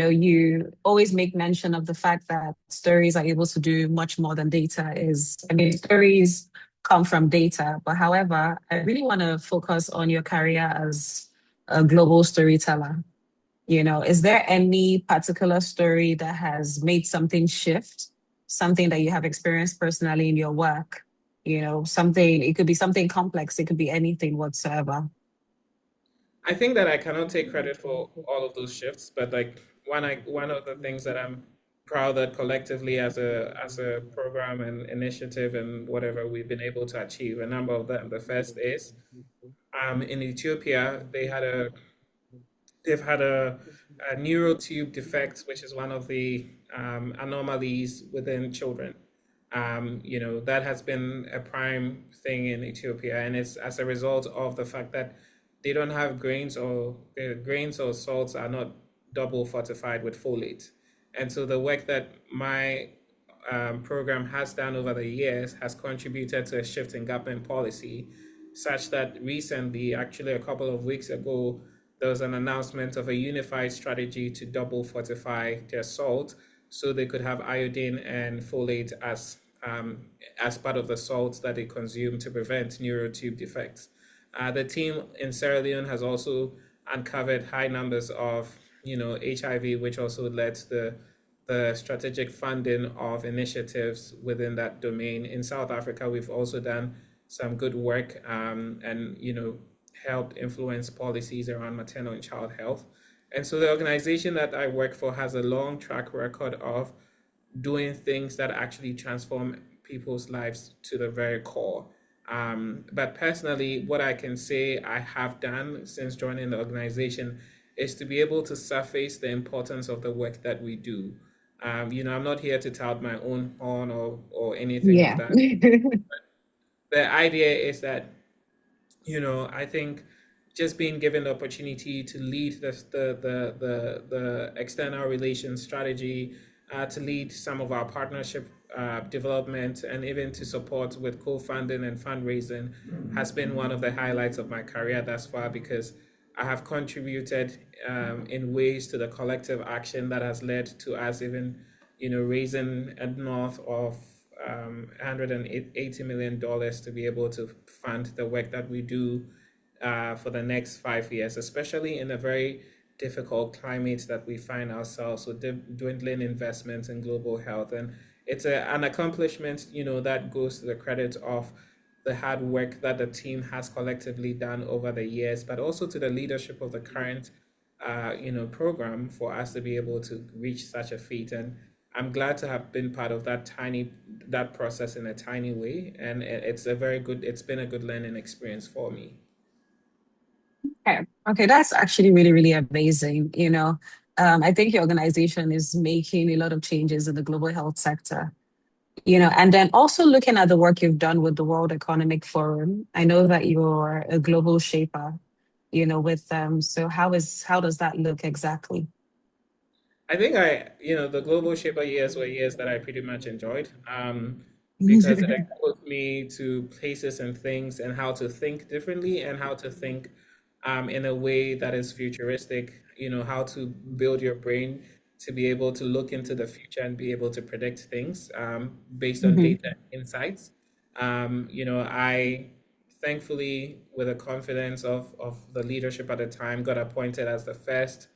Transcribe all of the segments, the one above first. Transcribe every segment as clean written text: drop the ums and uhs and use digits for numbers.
You always make mention of the fact that stories are able to do much more than data is. I mean, stories come from data, but however, I really want to focus on your career as a global storyteller. Is there any particular story that has made something shift, something that you have experienced personally in your work? Something, it could be something complex, it could be anything whatsoever. I think that I cannot take credit for all of those shifts, but like one of the things that I'm proud that collectively as a program and initiative and whatever we've been able to achieve a number of them. The first is in Ethiopia they've had a neural tube defect, which is one of the anomalies within children. That has been a prime thing in Ethiopia, and it's as a result of the fact that they don't have grains or grains or salts are not double fortified with folate. And so the work that my program has done over the years has contributed to a shift in government policy, such that recently, actually a couple of weeks ago, there was an announcement of a unified strategy to double fortify their salt so they could have iodine and folate as part of the salts that they consume to prevent neural tube defects. The team in Sierra Leone has also uncovered high numbers of, HIV, which also led to the strategic funding of initiatives within that domain. In South Africa, we've also done some good work and, helped influence policies around maternal and child health. And so the organization that I work for has a long track record of doing things that actually transform people's lives to the very core. But personally, what I can say I have done since joining the organization is to be able to surface the importance of the work that we do. I'm not here to tout my own horn or anything of Yeah. that. The idea is that, I think just being given the opportunity to lead the external relations strategy, to lead some of our partnership development, and even to support with co-funding and fundraising has been one of the highlights of my career thus far because I have contributed in ways to the collective action that has led to us even, raising a north of $180 million to be able to fund the work that we do for the next 5 years, especially in a very difficult climate that we find ourselves with dwindling investments in global health. And it's an accomplishment, that goes to the credit of the hard work that the team has collectively done over the years, but also to the leadership of the current, program for us to be able to reach such a feat. And I'm glad to have been part of that process in a tiny way. And it's been a good learning experience for me. Okay. Okay, that's actually really, really amazing. I think your organization is making a lot of changes in the global health sector. And then also looking at the work you've done with the World Economic Forum. I know that you're a global shaper, with them. So how does that look exactly? I think the Global Shaper years were years that I pretty much enjoyed because it exposed me to places and things and how to think differently and how to think in a way that is futuristic, how to build your brain to be able to look into the future and be able to predict things based on Hmm. data insights. I thankfully, with the confidence of the leadership at the time, got appointed as the first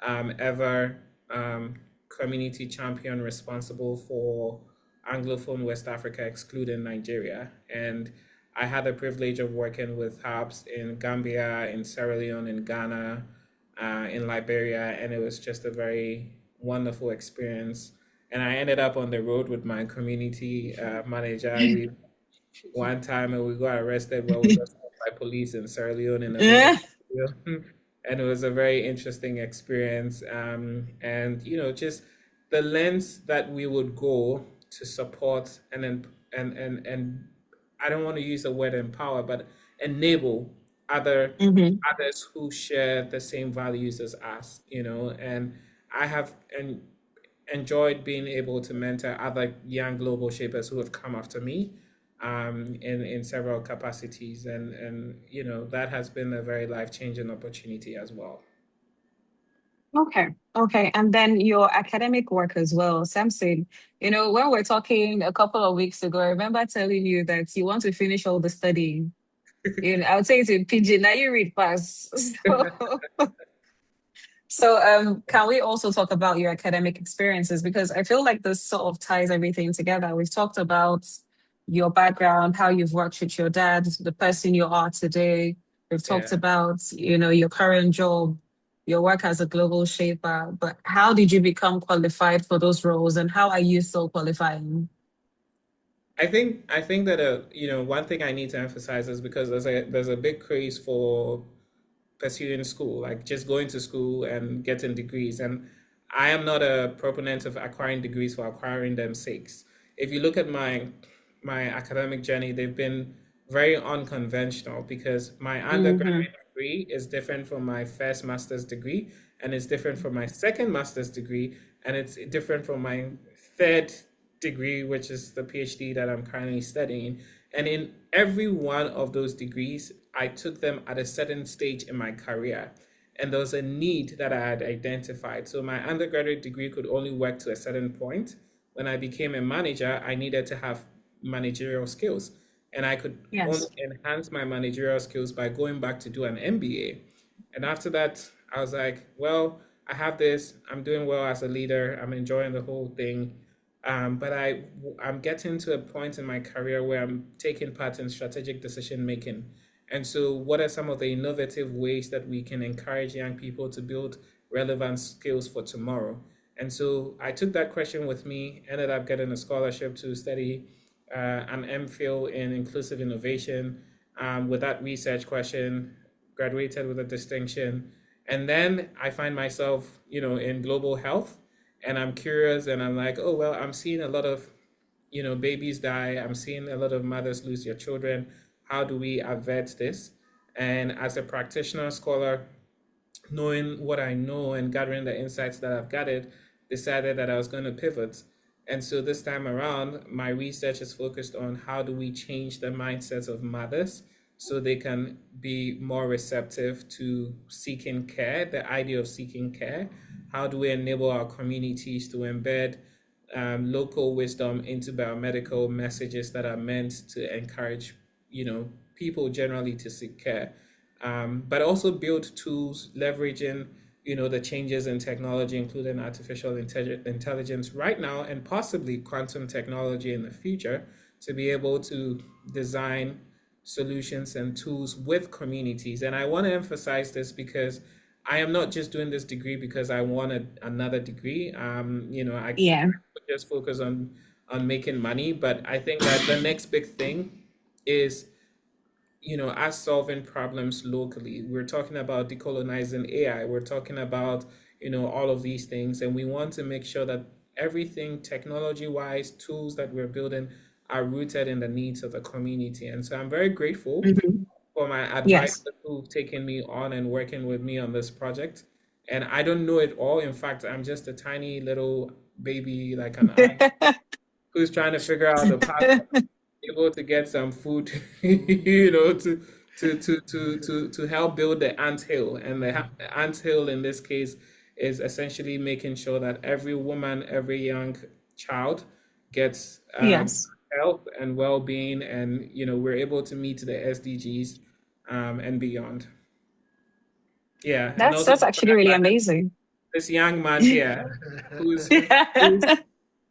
ever um, community champion responsible for Anglophone West Africa, excluding Nigeria. And I had the privilege of working with hubs in Gambia, in Sierra Leone, in Ghana, in Liberia, and it was just a very wonderful experience. And I ended up on the road with my community manager. We one time and we got arrested while we got stopped by police in Sierra Leone in the middle of Yeah. and it was a very interesting experience. And just the lengths that we would go to support and I don't want to use the word empower, but enable other Hmm. others who share the same values as us, and I have enjoyed being able to mentor other young global shapers who have come after me in several capacities, and that has been a very life changing opportunity as well. Okay. Okay. And then your academic work as well, Samson. When we're talking a couple of weeks ago, I remember telling you that you want to finish all the studying. I would say it's in Pidgin. Now you read fast. So, can we also talk about your academic experiences? Because I feel like this sort of ties everything together. We've talked about your background, how you've worked with your dad, the person you are today. We've talked Yeah. about, your current job, your work as a global shaper. But how did you become qualified for those roles, and how are you still qualifying? I think that one thing I need to emphasize is because there's a big craze for pursuing school, like just going to school and getting degrees. And I am not a proponent of acquiring degrees for acquiring them sakes. If you look at my academic journey, they've been very unconventional because my Mm-hmm. undergraduate degree is different from my first master's degree, and it's different from my second master's degree, and it's different from my third degree, which is the PhD that I'm currently studying. And in every one of those degrees, I took them at a certain stage in my career. And there was a need that I had identified. So my undergraduate degree could only work to a certain point. When I became a manager, I needed to have managerial skills. And I could only Yes. enhance my managerial skills by going back to do an MBA. And after that, I was like, well, I have this. I'm doing well as a leader. I'm enjoying the whole thing. But I'm getting to a point in my career where I'm taking part in strategic decision making. And so, what are some of the innovative ways that we can encourage young people to build relevant skills for tomorrow? And so, I took that question with me, ended up getting a scholarship to study an MPhil in inclusive innovation. With that research question, graduated with a distinction. And then I find myself, in global health, and I'm curious, and I'm like, oh, well, I'm seeing a lot of, babies die. I'm seeing a lot of mothers lose their children. How do we avert this? And as a practitioner scholar, knowing what I know and gathering the insights that I've gathered, decided that I was going to pivot. And so this time around, my research is focused on how do we change the mindsets of mothers so they can be more receptive to seeking care, the idea of seeking care. How do we enable our communities to embed local wisdom into biomedical messages that are meant to encourage, people generally to seek care, but also build tools leveraging, the changes in technology, including artificial intelligence right now, and possibly quantum technology in the future, to be able to design solutions and tools with communities. And I want to emphasize this because I am not just doing this degree because I wanted another degree. I Yeah. just focus on making money, but I think that the next big thing is, us solving problems locally. We're talking about decolonizing AI. We're talking about, all of these things. And we want to make sure that everything technology wise, tools that we're building are rooted in the needs of the community. And so I'm very grateful Hmm. for my advisors Yes. who've taken me on and working with me on this project. And I don't know it all. In fact, I'm just a tiny little baby, like an ant, who's trying to figure out the path, able to get some food, to help build the ant hill. And the ant hill in this case is essentially making sure that every woman, every young child gets Yes. health and well-being, and we're able to meet the SDGs and beyond. Yeah, and That's also that's for actually that really matter, amazing. this young man here, who's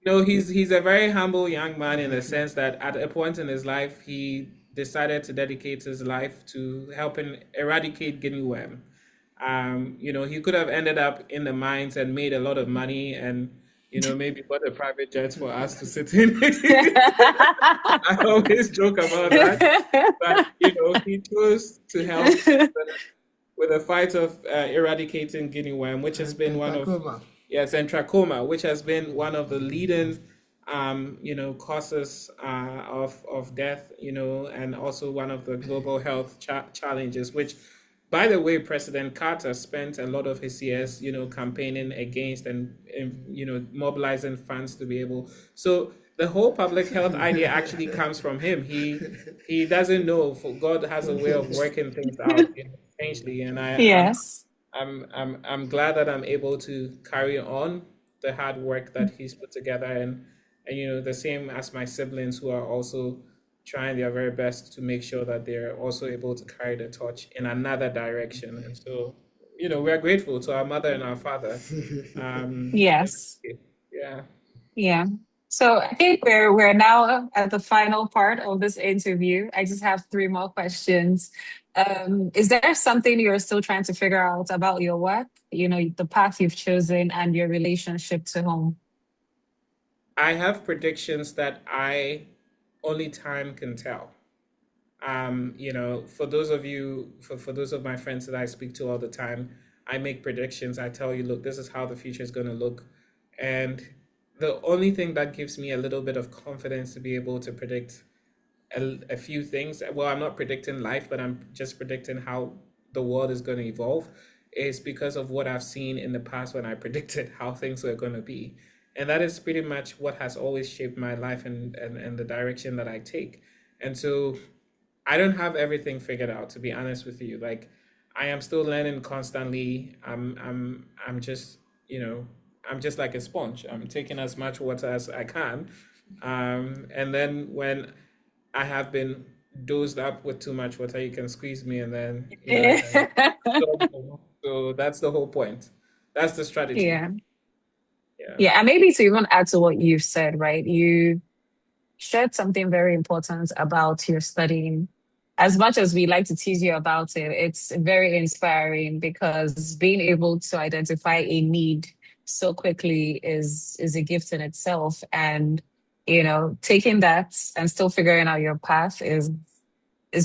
no, he's a very humble young man in the sense that at a point in his life, he decided to dedicate his life to helping eradicate guinea worm. He could have ended up in the mines and made a lot of money, and maybe bought a private jet for us to sit in. I always joke about that, but he chose to help with the fight of eradicating guinea worm, which has been one of, yes, and trachoma, which has been one of the leading causes of death, and also one of the global health challenges, which, by the way, President Carter spent a lot of his years, campaigning against, and mobilizing funds to be able. So the whole public health idea actually comes from him. He doesn't know, for God has a way of working things out, strangely, and Yes. I'm glad that I'm able to carry on the hard work that he's put together, and the same as my siblings who are also trying their very best to make sure that they're also able to carry the torch in another direction. And so, we're grateful to our mother and our father. And Yes. yeah. Yeah. So I think we're now at the final part of this interview. I just have three more questions. Is there something you're still trying to figure out about your work? The path you've chosen and your relationship to home. I have predictions that I only time can tell. For those of you, for those of my friends that I speak to all the time, I make predictions. I tell you, look, this is how the future is going to look. And the only thing that gives me a little bit of confidence to be able to predict a few things, well, I'm not predicting life, but I'm just predicting how the world is going to evolve, is because of what I've seen in the past when I predicted how things were going to be. And that is pretty much what has always shaped my life and the direction that I take. And so I don't have everything figured out, to be honest with you. Like, I am still learning constantly. I'm just, I'm just like a sponge. I'm taking as much water as I can. And then when I have been dosed up with too much water, you can squeeze me, and then, I can absorb more. So that's the whole point. That's the strategy. Yeah. Yeah. Yeah. And maybe to even add to what you've said, right? You shared something very important about your studying. As much as we like to tease you about it, it's very inspiring because being able to identify a need so quickly is a gift in itself. And taking that and still figuring out your path is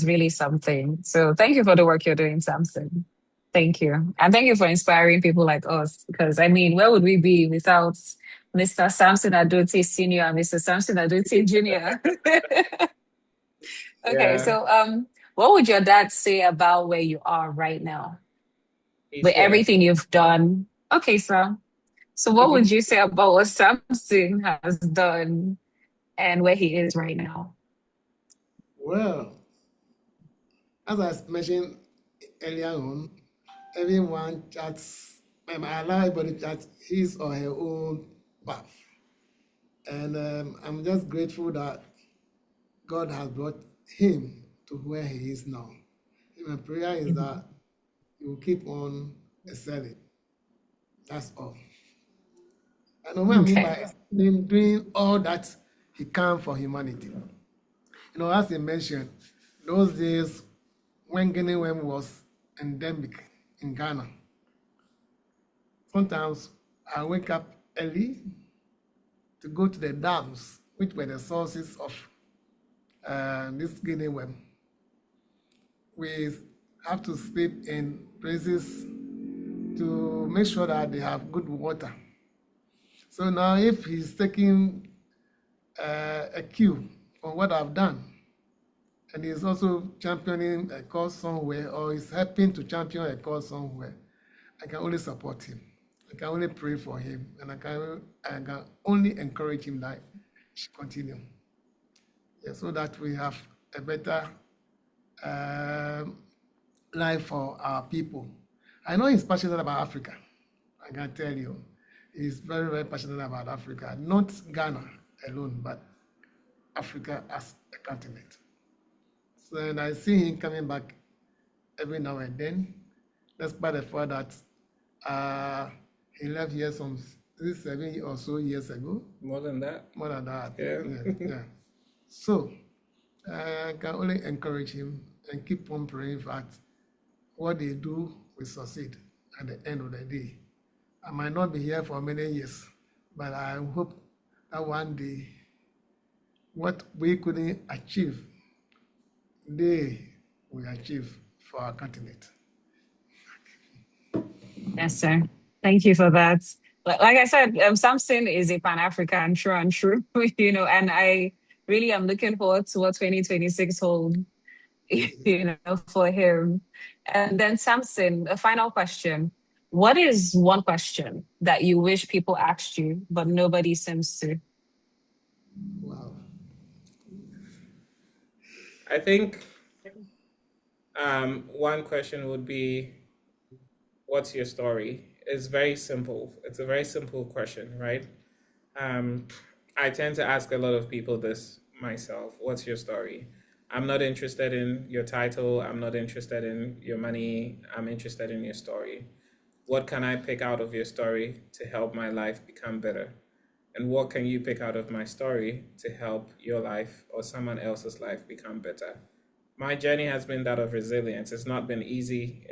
really something. So thank you for the work you're doing, Samson. Thank you. And thank you for inspiring people like us. Because I mean, where would we be without Mr. Sampson Adotey Sr. and Mr. Sampson Adotey Jr.? Okay, Yeah. so what would your dad say about where you are right now? He's With here. everything you've done. Okay, so what would you say about what Samson has done and where he is right now? Well, as I mentioned earlier on, everyone chats, I allow everybody to chat his or her own path. And I'm just grateful that God has brought him to where he is now. And my prayer is Mhm. that he will keep on excelling. That's all. And what I mean by Okay. excelling, doing all that he can for humanity. As he mentioned, those days when Guinea worm was endemic in Ghana, sometimes I wake up early to go to the dams, which were the sources of this Guinea worm. We have to sleep in places to make sure that they have good water. So now, if he's taking a cue from what I've done, and he's also championing a cause somewhere, or is helping to champion a cause somewhere, I can only support him. I can only pray for him, and I can only encourage him that he should continue, yeah, so that we have a better um life for our people. I know he's passionate about Africa. I can tell you, he's very, very passionate about Africa, not Ghana alone, but Africa as a continent. So, and I see him coming back every now and then, despite the fact that he left here some 7 or so years ago, More than that. more than that. Yeah. Yeah, yeah. So I can only encourage him and keep on praying that what they do will succeed at the end of the day. I might not be here for many years, but I hope that one day what we couldn't achieve, they will achieve for our continent. Yes, sir. Thank you for that. Like I said, Samson is a Pan African, true and true, and I really am looking forward to what 2026 holds, for him. And then, Samson, a final question. What is one question that you wish people asked you, but nobody seems to? Wow. I think one question would be, what's your story? Is very simple. It's a very simple question, right? Um, I tend to ask a lot of people this myself. What's your story? I'm not interested in your title. I'm not interested in your money. I'm interested in your story. What can I pick out of your story to help my life become better? And what can you pick out of my story to help your life or someone else's life become better? My journey has been that of resilience. It's not been easy.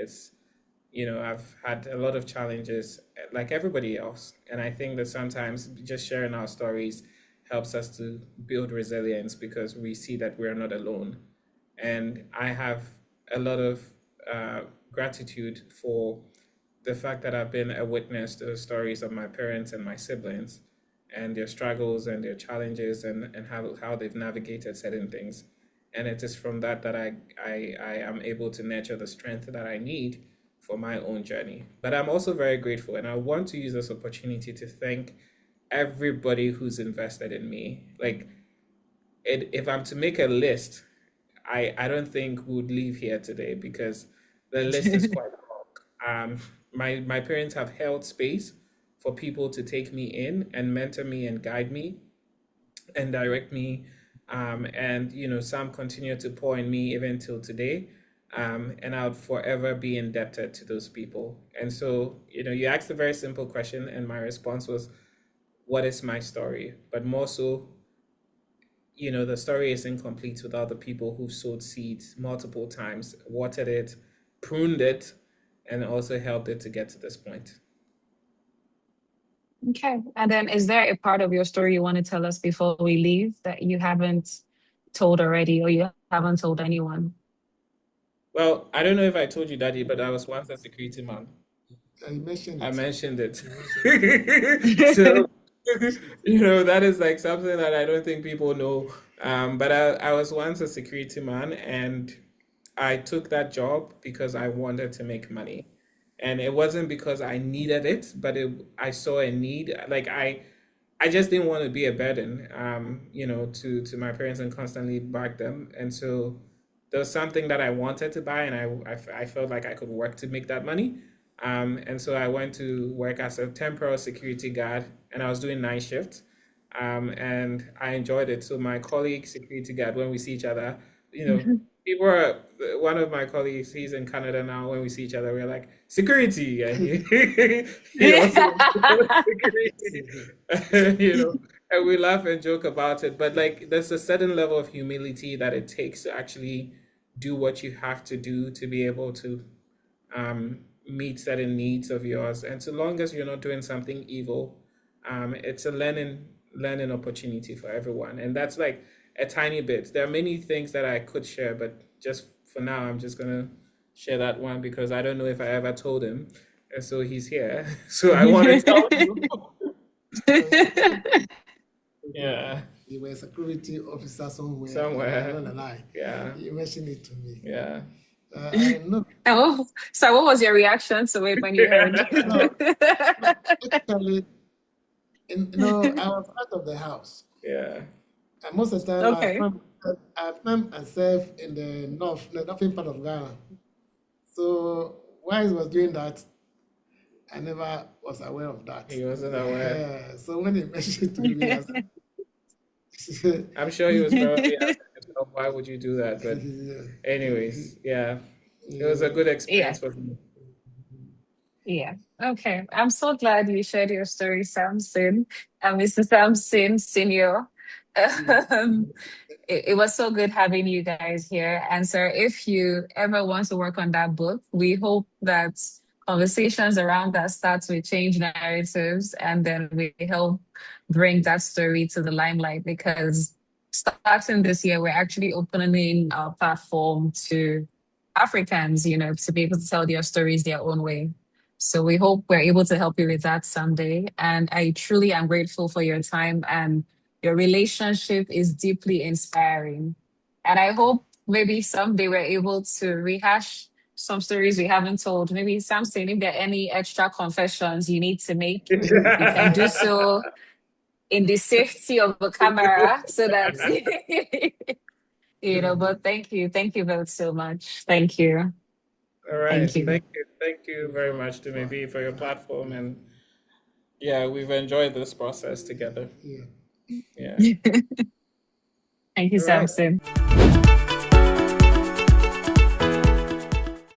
I've had a lot of challenges like everybody else. And I think that sometimes just sharing our stories helps us to build resilience because we see that we're not alone. And I have a lot of uh, gratitude for the fact that I've been a witness to the stories of my parents and my siblings and their struggles and their challenges and how they've navigated certain things. And it is from that that I am able to nurture the strength that I need for my own journey. But I'm also very grateful, and I want to use this opportunity to thank everybody who's invested in me. Like, if I'm to make a list, I don't think we would leave here today because the list is quite long. My parents have held space for people to take me in and mentor me and guide me and direct me. And some continue to pour in me even till today. And I would forever be indebted to those people. And so, you asked a very simple question, and my response was, what is my story? But more so, the story is incomplete without the people who've sowed seeds multiple times, watered it, pruned it, and also helped it to get to this point. Okay. And then is there a part of your story you want to tell us before we leave that you haven't told already or you haven't told anyone? Well, I don't know if I told you, Daddy, but I was once a security man. You mentioned I it. mentioned it. You mentioned it. So, that is like something that I don't think people know. But I was once a security man, and I took that job because I wanted to make money. And it wasn't because I needed it, but I saw a need. Like I just didn't want to be a burden, to my parents and constantly bug them. And so there was something that I wanted to buy, and I felt like I could work to make that money. And so I went to work as a temporary security guard, and I was doing night shift. And I enjoyed it. So my colleague, security guard, when we see each other, you know, people are, one of my colleagues, he's in Canada now. When we see each other, we're like, security. And he also security, and we laugh and joke about it. But like, there's a certain level of humility that it takes to actually do what you have to do to be able to meet certain needs of yours. And so long as you're not doing something evil, it's a learning opportunity for everyone. And that's like a tiny bit. There are many things that I could share, but just for now, I'm just gonna share that one because I don't know if I ever told him. And so he's here. So I want to tell you. Yeah. You were a security officer somewhere. Somewhere. Along the line. Yeah. You mentioned it to me. Yeah. I know. Oh, so what was your reaction to it when you heard? No, actually, I was out of the house. Yeah. And most of the time, Okay. I found myself in the northern part of Ghana. So while he was doing that, I never was aware of that. He wasn't aware. Yeah. So when he mentioned to me, I said, I'm sure he was probably asking himself, why would you do that? But yeah. anyways, yeah. It was a good Yeah. experience for me. Yeah. Okay. I'm so glad you shared your story, Samson, and Mr. Samson Senior. Um, it was so good having you guys here. And sir, if you ever want to work on that book, we hope that conversations around that starts with change narratives and then we help bring that story to the limelight because starting this year, we're actually opening our platform to Africans, to be able to tell their stories their own way. So we hope we're able to help you with that someday. And I truly am grateful for your time and your relationship is deeply inspiring. And I hope maybe someday we're able to rehash some stories we haven't told. Maybe Samson, if there are any extra confessions you need to make, you can do so in the safety of the camera so that, but thank you. Thank you both so much. Thank you. All right. Thank you. Thank you very much to maybe for your platform, and yeah, we've enjoyed this process together. Yeah. Yeah. Thank you, All right. Samson.